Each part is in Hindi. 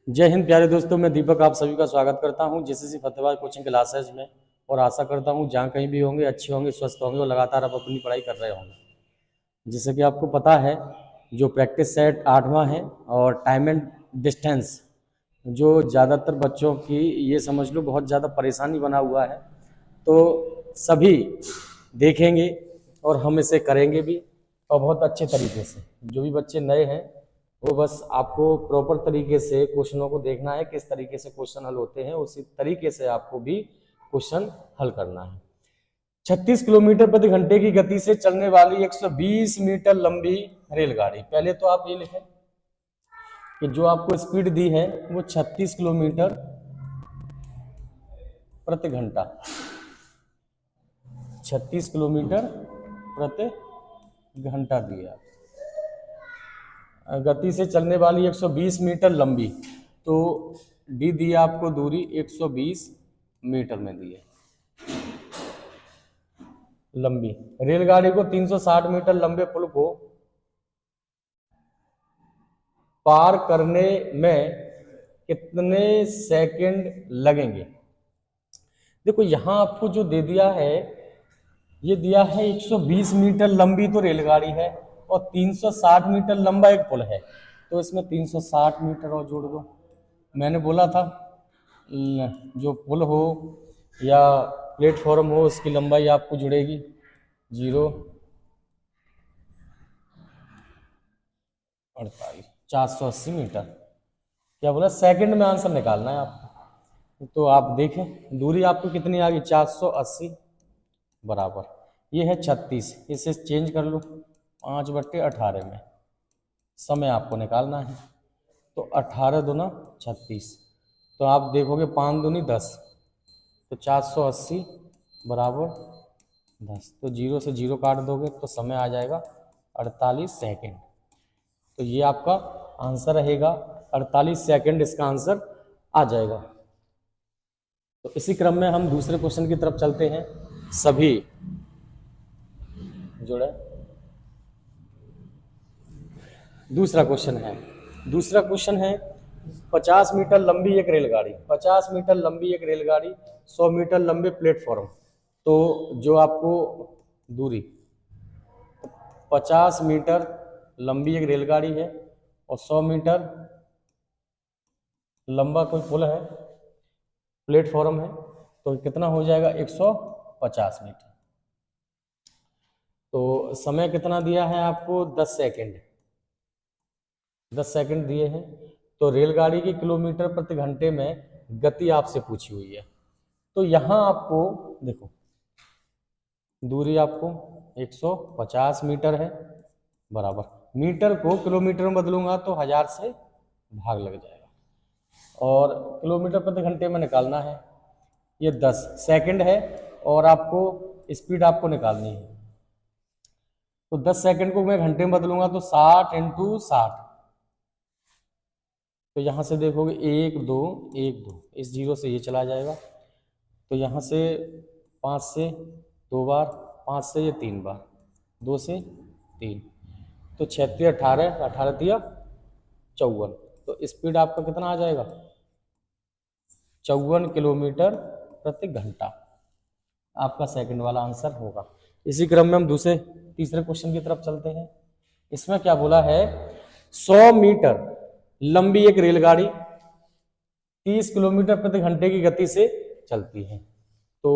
जय हिंद प्यारे दोस्तों, मैं दीपक आप सभी का स्वागत करता हूं जेसीसी फतेहाबाद कोचिंग क्लासेज में। और आशा करता हूं जहां कहीं भी होंगे अच्छे होंगे, स्वस्थ होंगे और लगातार आप अपनी पढ़ाई कर रहे होंगे। जैसे कि आपको पता है, जो प्रैक्टिस सेट 8वां है और टाइम एंड डिस्टेंस जो ज़्यादातर बच्चों की ये समझ लो बहुत ज़्यादा परेशानी बना हुआ है। तो सभी देखेंगे और हम इसे करेंगे भी, और बहुत अच्छे तरीके से। जो भी बच्चे नए हैं वो बस आपको प्रॉपर तरीके से क्वेश्चनों को देखना है, किस तरीके से क्वेश्चन हल होते हैं उसी तरीके से आपको भी क्वेश्चन हल करना है। 36 किलोमीटर प्रति घंटे की गति से चलने वाली 120 मीटर लंबी रेलगाड़ी। पहले तो आप ये लिखें कि जो आपको स्पीड दी है वो 36 किलोमीटर प्रति घंटा, 36 किलोमीटर प्रति घंटा दिया। गति से चलने वाली 120 मीटर लंबी, तो डी दिया आपको दूरी 120 मीटर में दी है लंबी। रेलगाड़ी को 360 मीटर लंबे पुल को पार करने में कितने सेकंड लगेंगे। देखो यहां आपको जो दे दिया है, ये दिया है 120 मीटर लंबी तो रेलगाड़ी है और 360 मीटर लंबा एक पुल है, तो इसमें 360 मीटर और जोड़ दो। मैंने बोला था जो पुल हो या प्लेटफॉर्म हो उसकी लंबाई आपको जुड़ेगी 048 480 मीटर। क्या बोला, सेकंड में आंसर निकालना है आपको। तो आप देखें दूरी आपको कितनी आ गई, 480 बराबर ये है 36। इसे चेंज कर लो 5/18 में, समय आपको निकालना है। तो 18 दूना 36, तो आप देखोगे 5 दूनी 10, तो 480 बराबर 10। तो 0 से 0 काट दोगे तो समय आ जाएगा 48 सेकेंड। तो ये आपका आंसर रहेगा 48 सेकेंड, इसका आंसर आ जाएगा। तो इसी क्रम में हम दूसरे क्वेश्चन की तरफ चलते हैं। सभी जुड़े। दूसरा क्वेश्चन है 50 मीटर लंबी एक रेलगाड़ी, 50 मीटर लंबी एक रेलगाड़ी, 100 मीटर लंबे प्लेटफॉर्म। तो जो आपको दूरी 50 मीटर लंबी एक रेलगाड़ी है और 100 मीटर लंबा कोई पुल है, प्लेटफॉर्म है, तो कितना हो जाएगा 150 मीटर। तो समय कितना दिया है आपको, 10 सेकेंड, 10 सेकेंड दिए हैं। तो रेलगाड़ी की किलोमीटर प्रति घंटे में गति आपसे पूछी हुई है। तो यहां आपको देखो दूरी आपको 150 मीटर है बराबर, मीटर को किलोमीटर में बदलूंगा तो 1000 से भाग लग जाएगा और किलोमीटर प्रति घंटे में निकालना है। ये 10 सेकंड है और आपको स्पीड आपको निकालनी है। तो 10 सेकंड को मैं घंटे में बदलूंगा तो 60 × 60। तो यहाँ से देखोगे 1 2 1 2, इस 0 से ये चला जाएगा। तो यहाँ से 5 से 2 बार, 5 से ये 3 बार, 2 से 3, तो 36 18 18 दिया 54। तो स्पीड आपका कितना आ जाएगा, 54 किलोमीटर प्रति घंटा आपका सेकंड वाला आंसर होगा। इसी क्रम में हम तीसरे क्वेश्चन की तरफ चलते हैं। इसमें क्या बोला है, 100 मीटर लंबी एक रेलगाड़ी 30 किलोमीटर प्रति घंटे की गति से चलती है। तो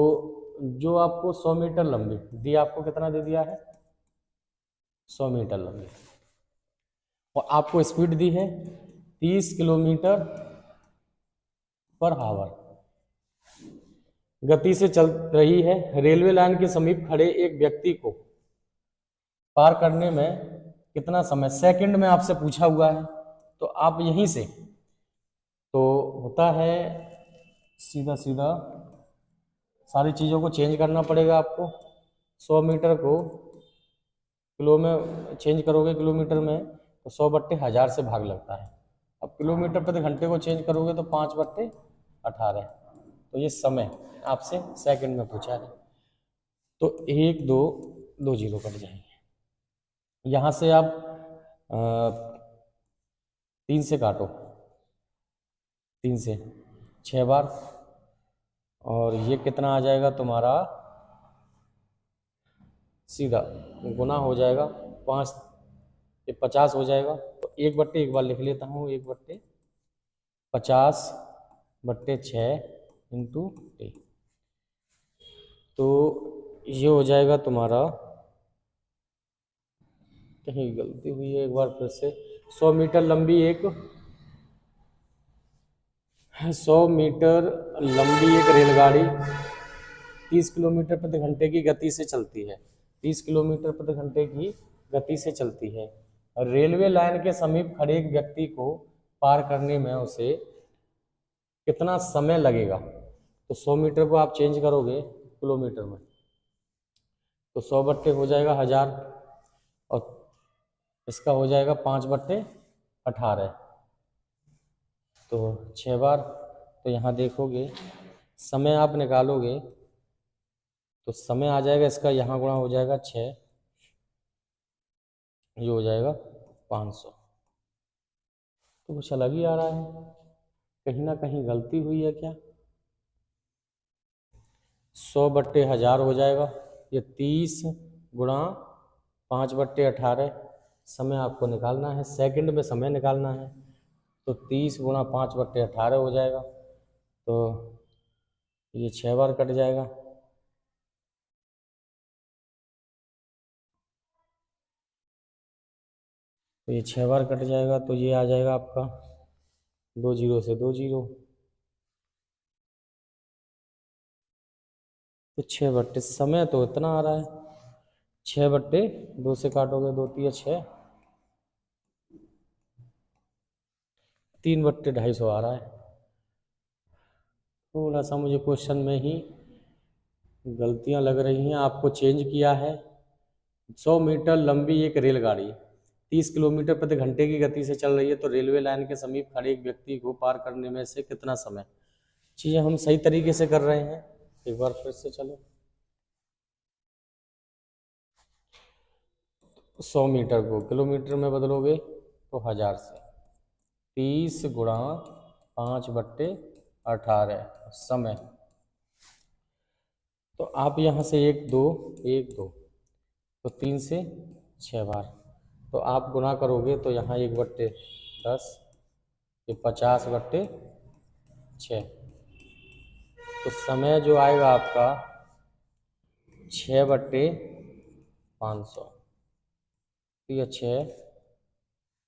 जो आपको 100 मीटर लंबी दी, आपको कितना दे दिया है, 100 मीटर लंबी, और आपको स्पीड दी है 30 किलोमीटर पर आवर, गति से चल रही है। रेलवे लाइन के समीप खड़े एक व्यक्ति को पार करने में कितना समय, सेकंड में आपसे पूछा हुआ है। तो आप यहीं से तो होता है सीधा सीधा सारी चीज़ों को चेंज करना पड़ेगा आपको। 100 मीटर को किलो में चेंज करोगे किलोमीटर में तो 100/1000 से भाग लगता है। अब किलोमीटर प्रति घंटे को चेंज करोगे तो 5/18। तो ये समय आपसे सेकंड में पूछा है। तो 1 2 2 0 कट जाएंगे। यहाँ से आप 3 से काटो 3 से 6 बार, और ये कितना आ जाएगा तुम्हारा, सीधा गुना हो जाएगा 5, ये 50 हो जाएगा। तो 1/, एक बार लिख लेता हूँ, 1/50/6 इंटू टी। तो ये हो जाएगा तुम्हारा, कहीं गलती हुई है, एक बार फिर से, 100 मीटर लंबी एक 100 मीटर लंबी एक रेलगाड़ी 30 किलोमीटर प्रति घंटे की गति से चलती है, 30 किलोमीटर प्रति घंटे की गति से चलती है, और रेलवे लाइन के समीप खड़े एक व्यक्ति को पार करने में उसे कितना समय लगेगा। तो 100 मीटर को आप चेंज करोगे किलोमीटर में, तो 100 हो जाएगा 1000, और इसका हो जाएगा 5/18, तो 6 बार। तो यहाँ देखोगे समय आप निकालोगे तो समय आ जाएगा इसका, यहाँ गुणा हो जाएगा 6, ये हो जाएगा 500। तो कुछ अलग ही आ रहा है, कहीं ना कहीं गलती हुई है क्या। 100/1000 हो जाएगा, ये 30 गुणा 5/18, समय आपको निकालना है, सेकंड में समय निकालना है, तो 30 गुणा 5/18 हो जाएगा। तो ये 6 बार कट जाएगा, तो ये 6 बार कट जाएगा, तो ये आ जाएगा आपका 2 0 से 2 0, तो 6/, समय तो इतना आ रहा है, 6/2 से काटोगे 2 3 6, 3/250 आ रहा है। थोड़ा सा मुझे क्वेश्चन में ही गलतियां लग रही हैं, आपको चेंज किया है। 100 मीटर लंबी एक रेलगाड़ी 30 किलोमीटर प्रति घंटे की गति से चल रही है, तो रेलवे लाइन के समीप खड़े एक व्यक्ति को पार करने में से कितना समय। चीज़ें हम सही तरीके से कर रहे हैं, एक बार फिर से चलो। 100 मीटर को किलोमीटर में बदलोगे तो 1000 से, 30 गुणा 5/18 समय, तो आप यहाँ से 1 2 1 2, तो 3 से 6 बार, तो आप गुणा करोगे तो यहाँ 1/10, ये 50/6, तो समय जो आएगा आपका 6/500, ये 6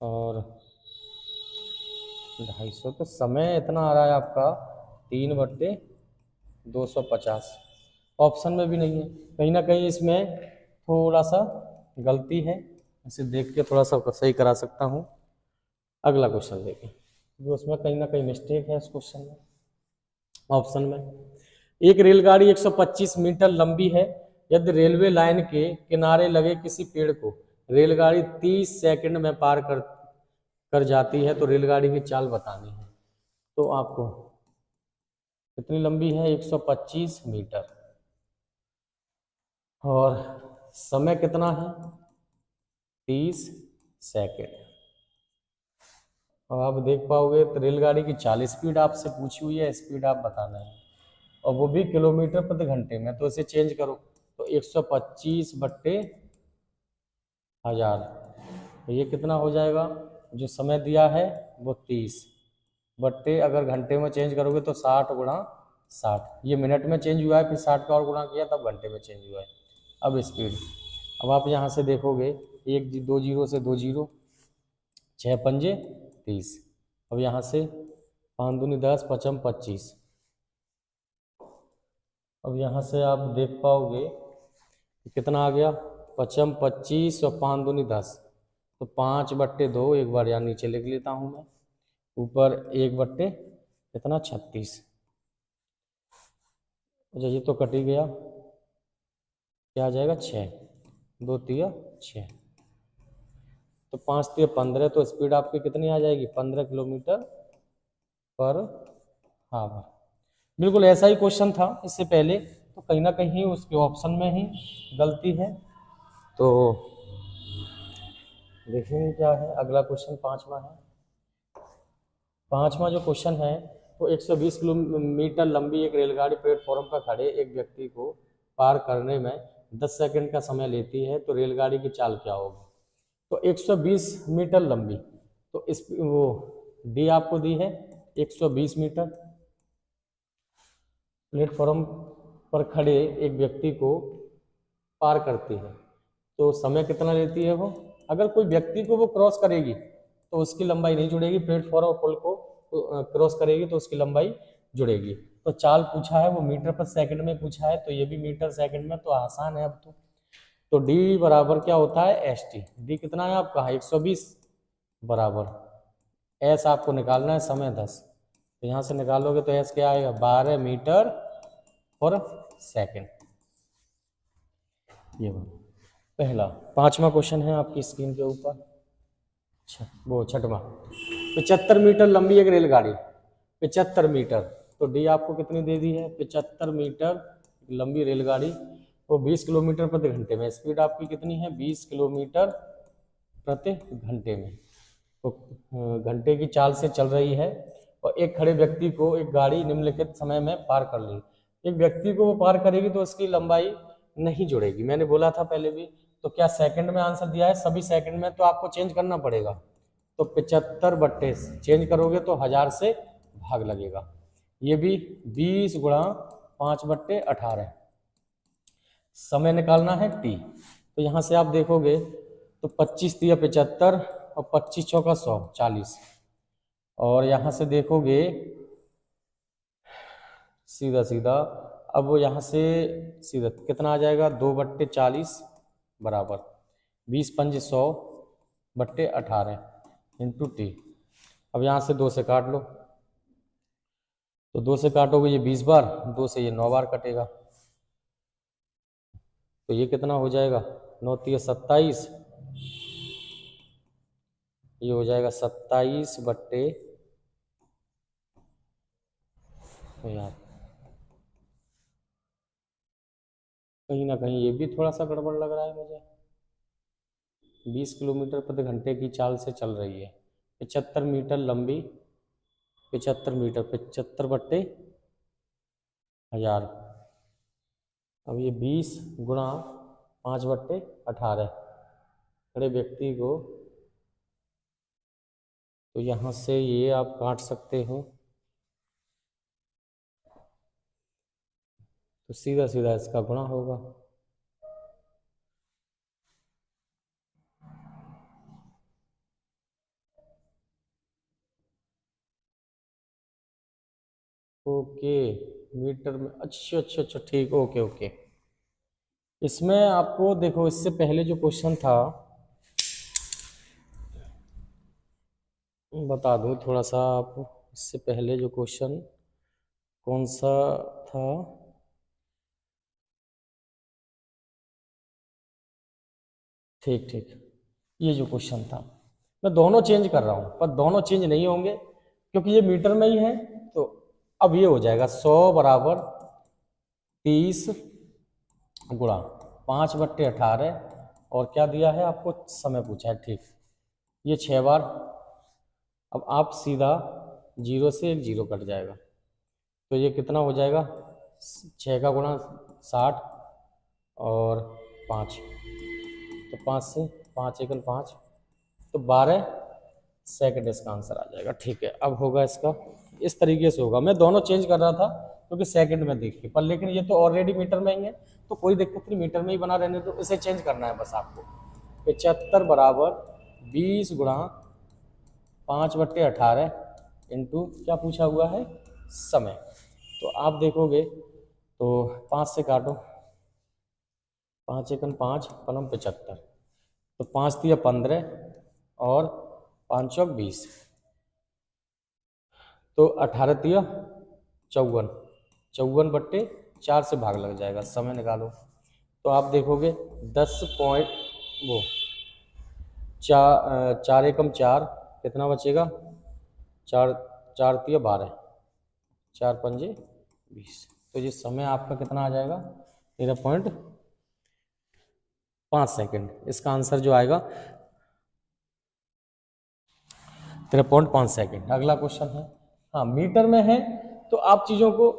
और 250, तो समय इतना आ रहा है आपका 3/250। ऑप्शन में भी नहीं है, कहीं ना कहीं इसमें थोड़ा सा गलती है, इसे देख के थोड़ा सा सही करा सकता हूँ। अगला क्वेश्चन देखें, जो उसमें कहीं ना कहीं मिस्टेक है इस क्वेश्चन में। ऑप्शन में, एक रेलगाड़ी 125 मीटर लंबी है, यदि रेलवे लाइन के किनारे लगे किसी पेड़ को रेलगाड़ी 30 सेकंड में पार कर जाती है, तो रेलगाड़ी की चाल बतानी है। तो आपको कितनी लंबी है, 125 मीटर, और समय कितना है 30 सेकंड। और आप देख पाओगे तो रेलगाड़ी की चाल स्पीड आपसे पूछी हुई है, स्पीड आप बताना है, और वो भी किलोमीटर प्रति घंटे में, तो इसे चेंज करो, तो 125/1000, तो ये कितना हो जाएगा, जो समय दिया है वो 30 बट्टे, अगर घंटे में चेंज करोगे तो 60 गुणा 60, ये मिनट में चेंज हुआ है, फिर 60 का और गुणा किया तब घंटे में चेंज हुआ है। अब स्पीड, अब आप यहाँ से देखोगे 2 0 से 2 0, 6 पंजे 30, अब यहाँ से 5 दूनी 10, 5 25, अब यहाँ से आप देख पाओगे कितना आ गया, 5 25 और 5 दूनी 10, तो 5/2, एक बार यहाँ नीचे लिख लेता हूँ मैं, ऊपर 1/, कितना 36, अच्छा ये तो कट ही गया, क्या आ जाएगा 6, 2 3 6, तो 5 3 15, तो स्पीड आपकी कितनी आ जाएगी 15 किलोमीटर पर आवर। बिल्कुल ऐसा ही क्वेश्चन था इससे पहले, तो कहीं ना कहीं उसके ऑप्शन में ही गलती है। तो देखेंगे क्या है अगला क्वेश्चन, पांचवा है। पांचवा जो क्वेश्चन है तो 120 किलोमीटर लंबी एक रेलगाड़ी प्लेटफॉर्म पर खड़े एक व्यक्ति को पार करने में 10 सेकंड का समय लेती है, तो रेलगाड़ी की चाल क्या होगी? तो 120 मीटर लंबी, तो इस वो डी आपको दी है 120 मीटर, प्लेटफॉर्म पर खड़े एक व्यक्ति को पार करती है, तो समय कितना लेती है वो? अगर कोई व्यक्ति को वो क्रॉस करेगी तो उसकी लंबाई नहीं जुड़ेगी, प्लेटफॉर्म और पुल को क्रॉस करेगी तो उसकी लंबाई जुड़ेगी। तो चाल पूछा है वो मीटर पर सेकंड में पूछा है, तो ये भी मीटर सेकंड में, तो आसान है अब तो डी बराबर क्या होता है? S T. डी कितना है आपका? 120 बराबर एस आपको निकालना है समय 10, तो यहाँ से निकालोगे तो एस क्या आएगा? 12 मीटर पर सेकंड। ये पहला। पांचवा क्वेश्चन है आपकी स्क्रीन के ऊपर, वो छठवां। 75 मीटर लंबी एक रेलगाड़ी, 75 मीटर, तो डी आपको कितनी दे दी है? 75 मीटर लंबी रेलगाड़ी, वो 20 किलोमीटर प्रति घंटे में, स्पीड आपकी कितनी है? 20 किलोमीटर प्रति घंटे में, तो घंटे की चाल से चल रही है, और एक खड़े व्यक्ति को एक गाड़ी निम्नलिखित समय में पार कर ली। एक व्यक्ति को वो पार करेगी तो उसकी लंबाई नहीं जुड़ेगी, मैंने बोला था पहले भी। तो क्या सेकंड में आंसर दिया है? सभी सेकंड में, तो आपको चेंज करना पड़ेगा। तो 75 बट्टे चेंज करोगे तो 1000 से भाग लगेगा। ये भी 20 गुणा 5 बट्टे 18, समय निकालना है टी। तो यहाँ से आप देखोगे तो 25 दिया 75 और 25 चौका 100 40, और यहाँ से देखोगे सीधा सीधा, अब वो यहाँ से सीधा कितना आ जाएगा? 2 बट्टे 40 बराबर 20 पंज 100 बट्टे 18 इंटू टी। अब यहाँ से 2 से काट लो, तो 2 से काटोगे ये 20 बार, 2 से ये 9 बार कटेगा, तो ये कितना हो जाएगा? 9 तिया 27, ये हो जाएगा 27 बट्टे, यार कहीं ना कहीं ये भी थोड़ा सा गड़बड़ लग रहा है मुझे। 20 किलोमीटर प्रति घंटे की चाल से चल रही है, 75 मीटर लंबी, 75 मीटर, 75 बट्टे 1000, अब ये 20 गुणा 5 बट्टे 18, खड़े व्यक्ति को, तो यहाँ से ये आप काट सकते हो, तो सीधा सीधा इसका गुणा होगा। ओके, मीटर में, अच्छा अच्छा अच्छा, ठीक, ओके ओके। इसमें आपको देखो, इससे पहले जो क्वेश्चन था, बता दूं थोड़ा सा आप, इससे पहले जो क्वेश्चन कौन सा था? ठीक ठीक, ये जो क्वेश्चन था, मैं दोनों चेंज कर रहा हूँ, पर दोनों चेंज नहीं होंगे क्योंकि ये मीटर में ही है। तो अब ये हो जाएगा 100 बराबर 30 गुणा 5 बट्टे 18, और क्या दिया है आपको? समय पूछा है, ठीक। ये 6 बार, अब आप सीधा 0 से एक 0 कट जाएगा, तो ये कितना हो जाएगा? 6 का गुणा 60 और 5, तो 5 से 5 एकन 5, तो 12 सेकंड इसका आंसर आ जाएगा। ठीक है, अब होगा इसका इस तरीके से होगा। मैं दोनों चेंज कर रहा था क्योंकि सेकंड में देख के, पर लेकिन ये तो ऑलरेडी मीटर में ही है, तो कोई दिक्कत नहीं, मीटर में ही बना रहने तो इसे चेंज करना है बस आपको। 75 बराबर 20 गुणा 5 बट्टे 18 इंटू क्या पूछा हुआ है? समय। तो आप देखोगे तो 5 से काटो, 5 एकन 5 पलम 75, तो 5 दिया 15 और 5 चौक 20, तो 18 दिया 54, 54 बट्टे 4 से भाग लग जाएगा, समय निकालो। तो आप देखोगे 10 पॉइंट वो 4 एकम 4, कितना बचेगा? 4 4 तिया 12, 4 पंजे 20, तो ये समय आपका कितना आ जाएगा? 13.5 सेकेंड। इसका आंसर जो आएगा 13.5 सेकेंड। अगला क्वेश्चन है हाँ मीटर में है तो आप चीज़ों को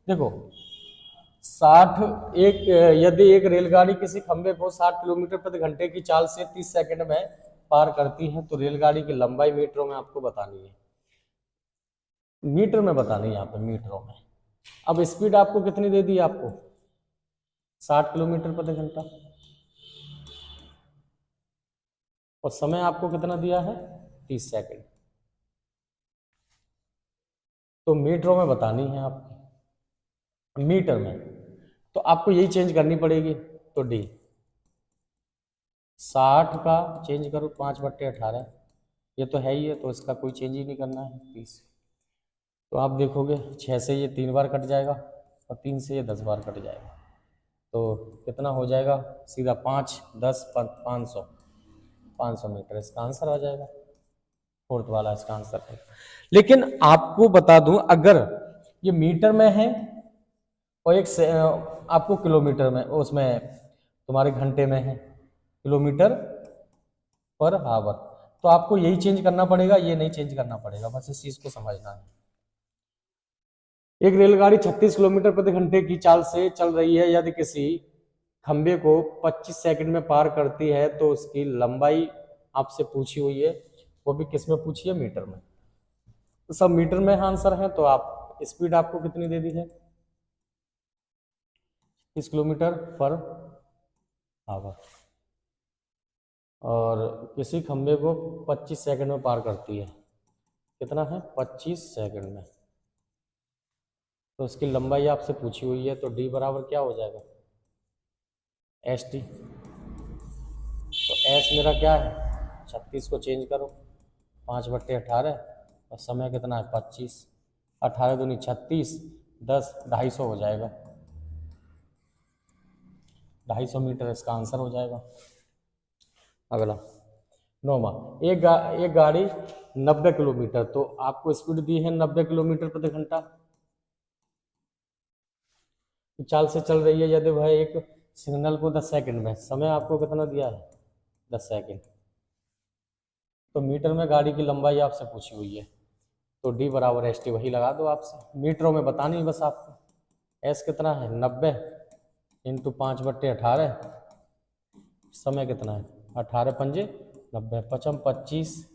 देखो 60 एक यदि एक रेलगाड़ी किसी खंभे को 60 किलोमीटर प्रति घंटे की चाल से 30 सेकंड में पार करती है तो रेलगाड़ी की लंबाई मीटरों में आपको बतानी है, मीटर में बतानी है यहाँ पे मीटरों में। अब स्पीड आपको कितनी दे दी है, आपको 60 किलोमीटर प्रति घंटा, और समय आपको कितना दिया है 30 सेकंड, तो मीटरों में बतानी है आपको, मीटर में तो आपको यही चेंज करनी पड़ेगी। तो डी 60 का चेंज करो 5/18, ये तो है ही है तो इसका कोई चेंज ही नहीं करना है 30। तो आप देखोगे 6 से ये 3 बार कट जाएगा और 3 से ये 10 बार कट जाएगा, तो कितना हो जाएगा सीधा 5 10 500 मीटर इसका आंसर आ जाएगा, फोर्थ वाला इसका आंसर है। लेकिन आपको बता दूं अगर ये मीटर में है और एक से आपको किलोमीटर में उसमें तुम्हारे घंटे में है किलोमीटर पर आवर, तो आपको यही चेंज करना पड़ेगा, ये नहीं चेंज करना पड़ेगा, बस इस चीज को समझना है। एक रेलगाड़ी 36 किलोमीटर प्रति घंटे की चाल से चल रही है, यदि किसी खंबे को 25 सेकंड में पार करती है तो उसकी लंबाई आपसे पूछी हुई है, वो भी किस में पूछी है, मीटर में। तो सब मीटर में आंसर है, तो आप स्पीड आपको कितनी दे दी है 30 किलोमीटर पर आवर, और किसी खंबे को 25 सेकंड में पार करती है, कितना है 25 सेकंड में, तो उसकी लंबाई आपसे पूछी हुई है, तो डी बराबर क्या हो जाएगा एस टी। तो एस मेरा क्या है 36 को चेंज करो 5/18 और समय कितना है 25, 18 दूनी 36 10 250 हो जाएगा, 250 मीटर इसका आंसर हो जाएगा। अगला 9वां, एक गाड़ी 90 किलोमीटर, तो आपको स्पीड दी है 90 किलोमीटर प्रति घंटा चाल से चल रही है, यदि वह एक सिग्नल को 10 सेकंड में, समय आपको कितना दिया है 10 सेकंड, तो मीटर में गाड़ी की लंबाई आपसे पूछी हुई है, तो डी बराबर एस टी वही लगा दो आपसे, मीटरों में बतानी है बस आपको। एस कितना है 90 इंटू 5/18, समय कितना है 18 पंजे 90 पचम 25,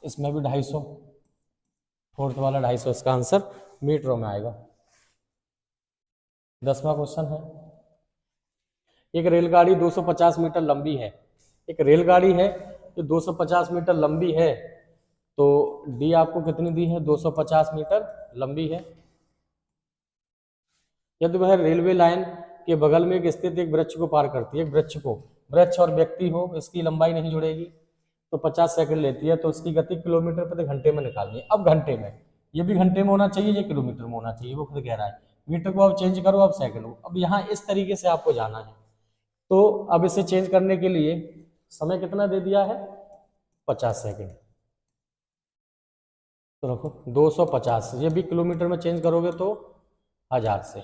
इसमें भी 250, फोर्थ वाला 250 इसका आंसर मीटरों में आएगा। 10वां क्वेश्चन है, एक रेलगाड़ी 250 मीटर लंबी है, एक रेलगाड़ी है जो 250 मीटर लंबी है, तो डी आपको कितनी दी है 250 मीटर लंबी है, यदि वह रेलवे लाइन के बगल में स्थित एक वृक्ष को पार करती है, वृक्ष और व्यक्ति हो, इसकी लंबाई नहीं जुड़ेगी, तो 50 सेकंड लेती है, तो उसकी गति किलोमीटर प्रति घंटे में निकालनी है। अब घंटे में, ये भी घंटे में होना चाहिए, ये किलोमीटर में होना चाहिए, वो खुद कह रहा है, मीटर को आप चेंज करो, अब सेकंड को, अब यहाँ इस तरीके से आपको जाना है, तो अब इसे चेंज करने के लिए समय कितना दे दिया है 50 सेकंड, तो रखो 250, ये भी किलोमीटर में चेंज करोगे तो 1000 से,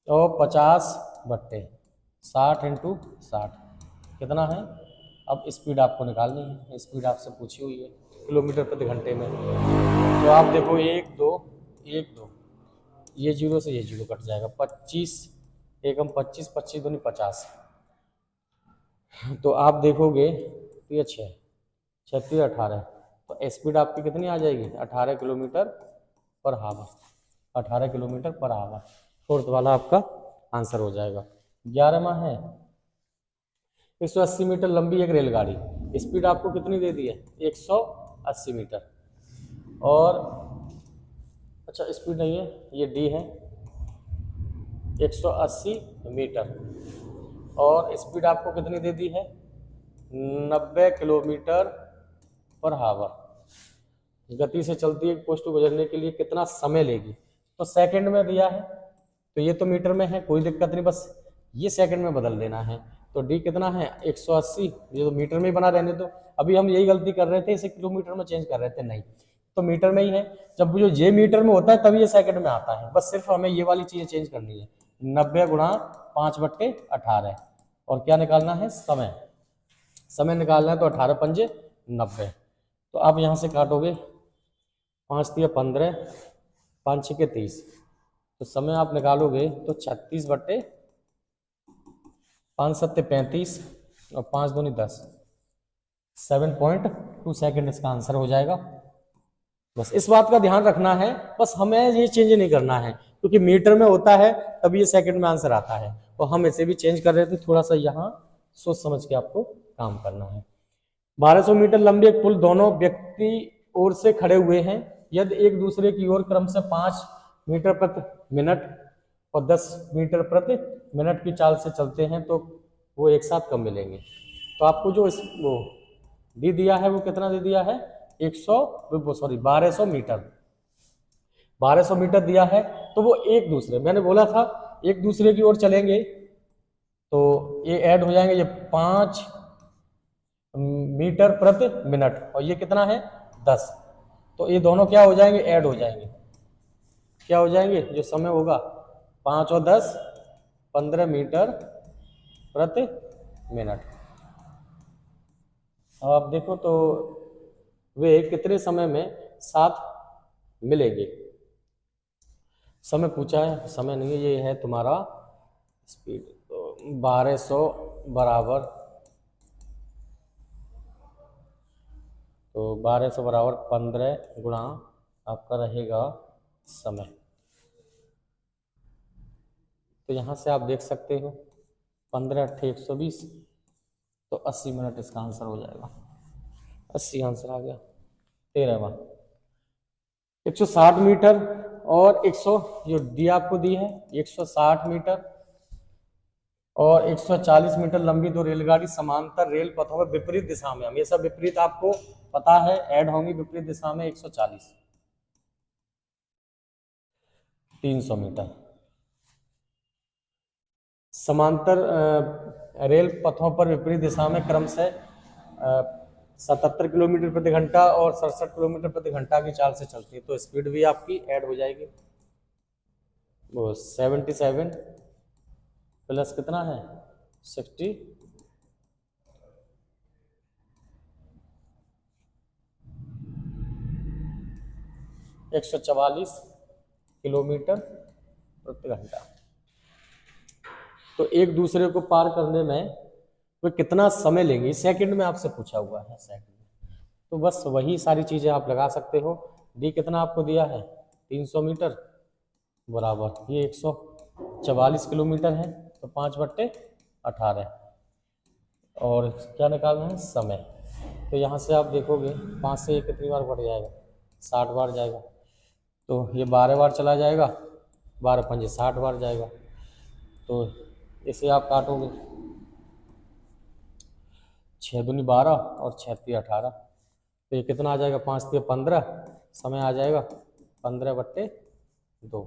और 50/60 इंटू 60 कितना है, अब स्पीड आपको निकालनी है, स्पीड आपसे पूछी हुई है किलोमीटर प्रति घंटे में, तो आप देखो 1 2 1 2, ये 0 से ये 0 कट जाएगा, 25 एकम 25 25 दूनी 50, तो आप देखोगे तो ये 6 36 18, तो स्पीड आपकी कितनी आ जाएगी 18 kilometre per hour, 18 kilometre per hour, fourth वाला आपका आंसर हो जाएगा। 11वां है, 180 मीटर लंबी एक रेलगाड़ी, स्पीड आपको कितनी दे दी है 180 मीटर, और अच्छा स्पीड नहीं है, ये डी है 180 मीटर, और स्पीड आपको कितनी दे दी है 90 किलोमीटर पर आवर, गति से चलती है पोस्ट को गुजरने के लिए कितना समय लेगी, तो सेकंड में दिया है, तो ये तो मीटर में है, कोई दिक्कत नहीं, बस ये सेकंड में बदल देना है, तो डी कितना है 180, ये तो मीटर में ही बना रहने दो, अभी हम यही गलती कर रहे थे, इसे किलोमीटर में चेंज कर रहे थे, नहीं तो मीटर में ही है, जब जो जे मीटर में होता है तभी ये सेकंड में आता है, बस सिर्फ हमें ये वाली चीजें चेंज करनी है, 90 गुणा 5/18, और क्या निकालना है समय निकालना है, तो 18 पंजे 90, तो आप यहाँ से काटोगे 5 तिया 15, 5 छः 30, तो समय आप निकालोगे तो 36/5 सत्ते 35 और 5 दूनी 10, 7.2 सेकेंड इसका आंसर हो जाएगा। बस इस बात का ध्यान रखना है, बस हमें ये चेंज नहीं करना है, क्योंकि मीटर में होता है तभी ये सेकंड में आंसर आता है, और हम इसे भी चेंज कर रहे थे, थोड़ा सा यहाँ सोच समझ के आपको काम करना है। 1200 मीटर लंबी एक पुल, दोनों व्यक्ति ओर से खड़े हुए हैं, यदि एक दूसरे की ओर क्रम से 5 मीटर प्रति मिनट और 10 मीटर प्रति मिनट की चाल से चलते हैं तो वो एक साथ कब मिलेंगे। तो आपको जो वो डी दिया है वो कितना दे दिया है, 1200 मीटर, 1200 मीटर दिया है, तो वो एक दूसरे, मैंने बोला था एक दूसरे की ओर चलेंगे तो ये ऐड हो जाएंगे, ये 5 मीटर प्रति मिनट और ये कितना है 10, तो ये दोनों क्या हो जाएंगे, ऐड हो जाएंगे, क्या हो जाएंगे, जो समय होगा 5 और 10 15 मीटर प्रति मिनट। अब आप देखो तो वे कितने समय में साथ मिलेंगे। समय पूछा है, समय नहीं है, ये है तुम्हारा स्पीड। तो 1200 बराबर, तो 1200 बराबर 15 गुणा आपका रहेगा समय। तो यहाँ से आप देख सकते हो 15 8 120, तो 80 मिनट इसका आंसर हो जाएगा, 80 आंसर आ गया। 13वां 160 मीटर और 100 जो डी आपको दी है 160 मीटर और 140 मीटर लंबी दो रेलगाड़ी समांतर रेल पथों में विपरीत दिशा में, हमेशा विपरीत आपको पता है ऐड होंगी, विपरीत दिशा में 140 300 मीटर समांतर रेल पथों पर विपरीत दिशा में क्रम से 77 किलोमीटर प्रति घंटा और 67 किलोमीटर प्रति घंटा की चाल से चलती है, तो स्पीड भी आपकी ऐड हो जाएगी। वो 77 प्लस कितना है 60 144 किलोमीटर प्रति घंटा। तो एक दूसरे को पार करने में वो कितना समय लेंगे, सेकंड में आपसे पूछा हुआ है, सेकंड में, तो बस वही सारी चीजें आप लगा सकते हो। डी कितना आपको दिया है 300 मीटर बराबर ये 144 किलोमीटर है, तो 5/18 और क्या निकालना है समय। तो यहाँ से आप देखोगे 5 से ये कितनी बार बढ़ जाएगा, 60 बार जाएगा, तो ये 12 बार चला जाएगा, 12 पंजे 60 बार जाएगा, तो इसे आप काटोगे 6 दूनी 12 और 6 तिया 18, तो ये कितना आ जाएगा 5 तिया 15, समय आ जाएगा 15/2,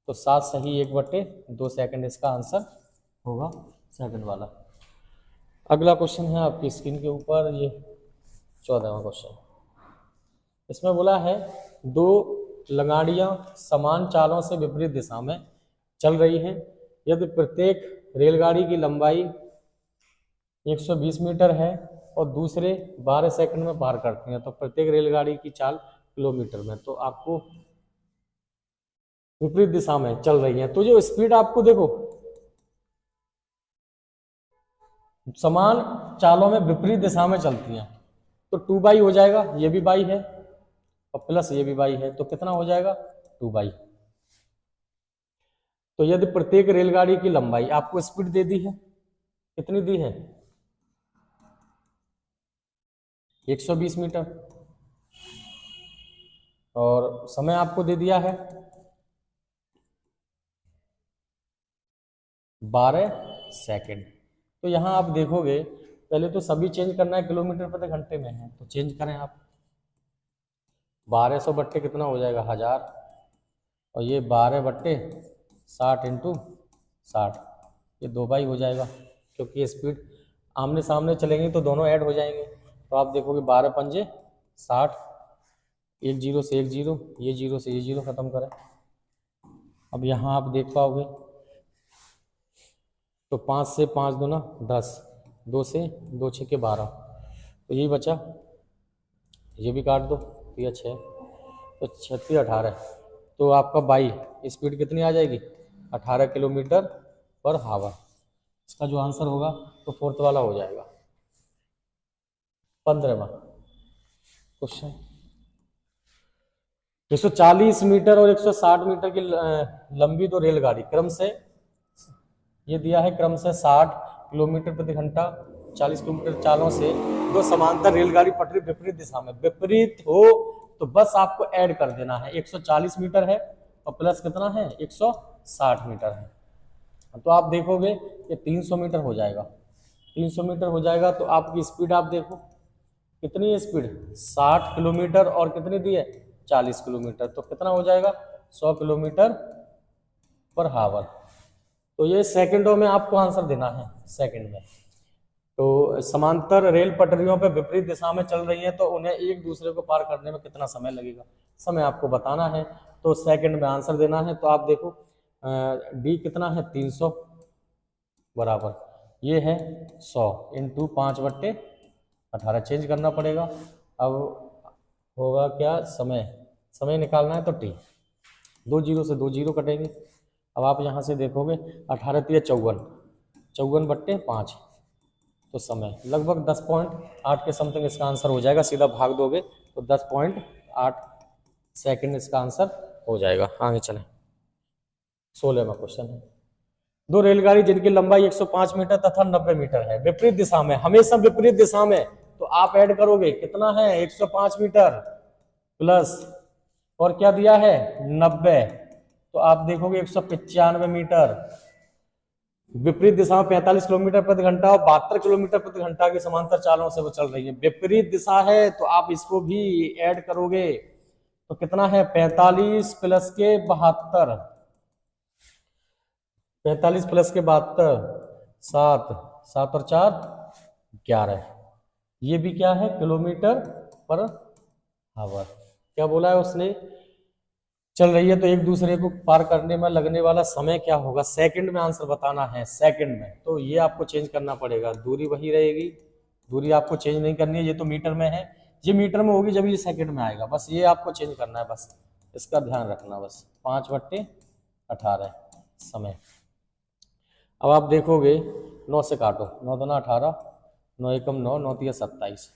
तो 7 सही 1/2 सेकंड इसका आंसर होगा सेकंड वाला। अगला क्वेश्चन है आपकी स्क्रीन के ऊपर, ये 14वां क्वेश्चन। इसमें बोला है दो लगाड़ियां समान चालों से विपरीत दिशा में चल रही हैं, यदि प्रत्येक रेलगाड़ी की लंबाई 120 मीटर है और दूसरे 12 सेकंड में पार करती हैं, तो प्रत्येक रेलगाड़ी की चाल किलोमीटर में, तो आपको विपरीत दिशा में चल रही है, तो जो स्पीड आपको देखो समान चालों में विपरीत दिशा में चलती हैं, तो 2 हो जाएगा, ये भी बाई है और प्लस ये भी बाई है, तो कितना हो जाएगा 2। तो यदि प्रत्येक रेलगाड़ी की लंबाई आपको स्पीड दे दी है, कितनी दी है 120 मीटर और समय आपको दे दिया है 12 सेकंड, तो यहाँ आप देखोगे पहले तो सभी चेंज करना है, किलोमीटर प्रति घंटे में है तो चेंज करें आप, 1200 बट्टे कितना हो जाएगा 1000 और ये 12/60 इंटू 60, ये 2 हो जाएगा, क्योंकि स्पीड आमने सामने चलेंगे तो दोनों ऐड हो जाएंगे, तो आप देखोगे 12 पंजे 60, एक जीरो से एक जीरो, ये जीरो से ये जीरो खत्म करें। अब यहाँ आप देख पाओगे तो 5 से 5 दूना 10, 2 से 2 6 के 12, तो यही बचा, ये भी काट दो, तो ये 6, तो 36 18, तो आपका बाई स्पीड कितनी आ जाएगी, 18 किलोमीटर पर हावर। इसका जो आंसर होगा तो फोर्थ वाला हो जाएगा। 15वां क्वेश्चन, 140 मीटर और 160 मीटर की लंबी दो रेलगाड़ी क्रम से, ये दिया है क्रम से 60 किलोमीटर प्रति घंटा 40 किलोमीटर चालों से दो समांतर रेलगाड़ी पटरी विपरीत दिशा में, विपरीत हो तो बस आपको ऐड कर देना है। 140 मीटर है और प्लस कितना है 160 मीटर है, तो आप देखोगे ये 300 मीटर हो जाएगा। 300 मीटर हो जाएगा तो आपकी स्पीड आप देखो कितनी है, स्पीड 60 किलोमीटर और कितनी दी है 40 किलोमीटर, तो कितना हो जाएगा 100 किलोमीटर पर हावर। तो ये सेकंडों में आपको आंसर देना है, सेकंड में। तो समांतर रेल पटरियों पर विपरीत दिशा में चल रही हैं तो उन्हें एक दूसरे को पार करने में कितना समय लगेगा, समय आपको बताना है। तो सेकंड में आंसर देना है। तो आप देखो डी कितना है 300 बराबर ये है 100 इंटू 5/18, चेंज करना पड़ेगा। अब होगा क्या, समय, समय निकालना है तो टी, 2 जीरो से 2 जीरो कटेंगे। अब आप यहाँ से देखोगे 18 × 54, 54/5, तो समय लगभग 10.8 के समथिंग इसका आंसर हो जाएगा। सीधा भाग दोगे तो 10.8 सेकंड इसका आंसर हो जाएगा। आगे चलें, 16वां क्वेश्चन है, दो रेलगाड़ी जिनकी लंबाई 105 मीटर तथा 90 मीटर है विपरीत दिशा में, हमेशा विपरीत दिशा में, तो आप ऐड करोगे कितना है 105 मीटर प्लस और क्या दिया है 90, तो आप देखोगे 195 मीटर, विपरीत दिशा में 45 किलोमीटर प्रति घंटा और 72 किलोमीटर प्रति घंटा की समांतर चालों से वो चल रही है। विपरीत दिशा है तो आप इसको भी ऐड करोगे तो कितना है 45 प्लस के 72, 45 प्लस के 72, 7 7 और 4 11, ये भी क्या है किलोमीटर पर हावर। क्या बोला है उसने, चल रही है तो एक दूसरे को पार करने में लगने वाला समय क्या होगा, सेकंड में आंसर बताना है, सेकंड में। तो ये आपको चेंज करना पड़ेगा, दूरी वही रहेगी, दूरी आपको चेंज नहीं करनी है। ये तो मीटर में है, ये मीटर में होगी जब ये सेकंड में आएगा, बस ये आपको चेंज करना है, बस इसका ध्यान रखना बस। 5/18 समय। अब आप देखोगे 9 से काटो, 9 दूना 18, 9 एकम 9, 9 तिया 27,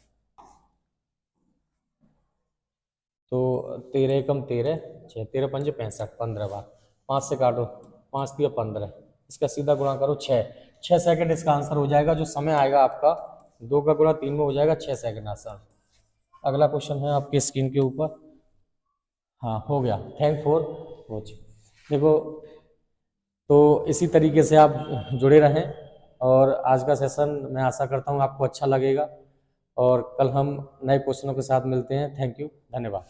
तो 13 एकम 13, 6 13 पंजे 65, 15 बार। 5 से काटो, 5 तिया 15, इसका सीधा गुणा करो 6 सेकंड इसका आंसर हो जाएगा। जो समय आएगा आपका 2 का गुणा 3 में हो जाएगा 6 सेकंड आंसर। अगला क्वेश्चन है आपके स्क्रीन के ऊपर, हाँ हो गया, थैंक फॉर वॉचिंग। देखो तो इसी तरीके से आप जुड़े रहें और आज का सेशन मैं आशा करता हूँ आपको अच्छा लगेगा और कल हम नए क्वेश्चनों के साथ मिलते हैं। थैंक यू, धन्यवाद।